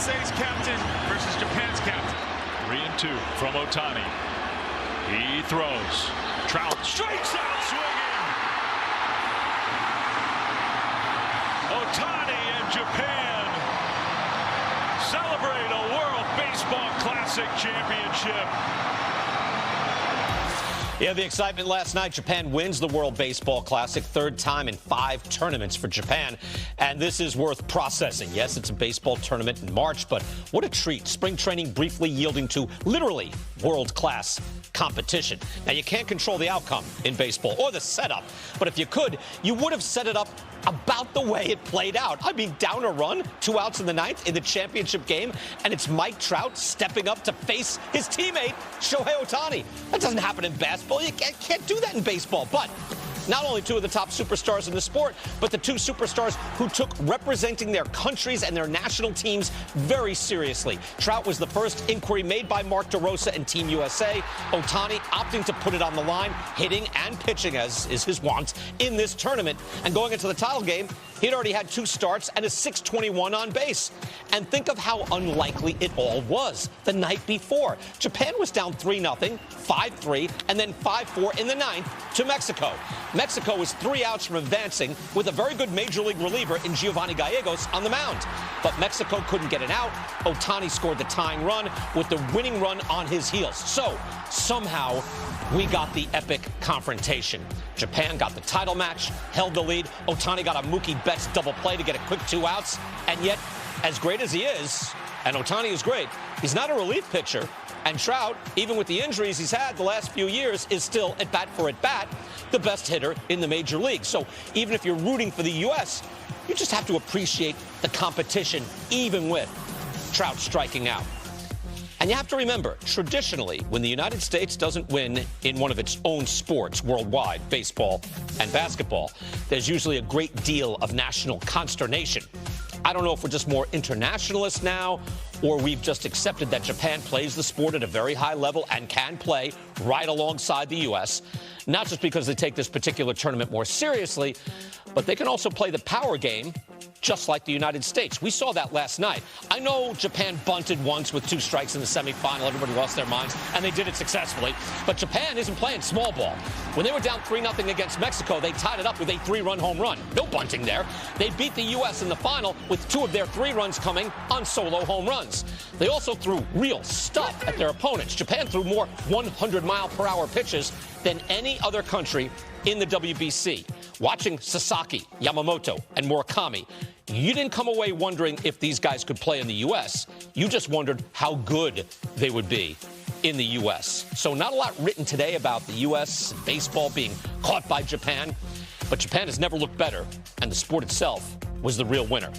USA's captain versus Japan's captain. 3-2 from Ohtani. He throws. Trout strikes out swinging. Ohtani and Japan celebrate a World Baseball Classic championship. Yeah, the excitement last night. Japan wins the World Baseball Classic, third time in 5 tournaments for Japan. And this is worth processing. Yes, it's a baseball tournament in March, but what a treat. Spring training briefly yielding to literally world-class competition. Now, you can't control the outcome in baseball or the setup, but if you could, you would have set it up about the way it played out. I mean, down a run, 2 outs in the ninth in the championship game, and it's Mike Trout stepping up to face his teammate, Shohei Ohtani. That doesn't happen in basketball. You can't do that in baseball. But not only 2 of the top superstars in the sport, but the 2 superstars who took representing their countries and their national teams very seriously. Trout was the first inquiry made by Mark DeRosa and Team USA. Ohtani opting to put it on the line, hitting and pitching, as is his wont, in this tournament. And going into the title game, he'd already had 2 starts and a .621 on base. And think of how unlikely it all was the night before. Japan was down 3-0, 5-3, and then 5-4 in the ninth to Mexico. Mexico was 3 outs from advancing with a very good major league reliever in Giovanni Gallegos on the mound. But Mexico couldn't get an out. Ohtani scored the tying run with the winning run on his heels. So somehow we got the epic confrontation. Japan got the title match, held the lead. Ohtani got a Mookie Betts double play to get a quick 2 outs. And yet, as great as he is, and Ohtani is great, he's not a relief pitcher. And Trout, even with the injuries he's had the last few years, is still, at bat for at bat, the best hitter in the major league. So even if you're rooting for the U.S., you just have to appreciate the competition, even with Trout striking out. And you have to remember, traditionally, when the United States doesn't win in one of its own sports worldwide, baseball and basketball, there's usually a great deal of national consternation. I don't know if we're just more internationalists now, or we've just accepted that Japan plays the sport at a very high level and can play right alongside the U.S., not just because they take this particular tournament more seriously, but they can also play the power game just like the United States. We saw that last night. I know Japan bunted once with 2 strikes in the semifinal. Everybody lost their minds, and they did it successfully. But Japan isn't playing small ball. When they were down 3-0 against Mexico, they tied it up with a 3-run home run. No bunting there. They beat the U.S. in the final with 2 of their 3 runs coming on solo home runs. They also threw real stuff at their opponents. Japan threw more 100-mile-per-hour pitches than any other country in the WBC. Watching Sasaki, Yamamoto, and Murakami, you didn't come away wondering if these guys could play in the U.S. You just wondered how good they would be in the U.S. So not a lot written today about the U.S. baseball being caught by Japan, but Japan has never looked better, and the sport itself was the real winner.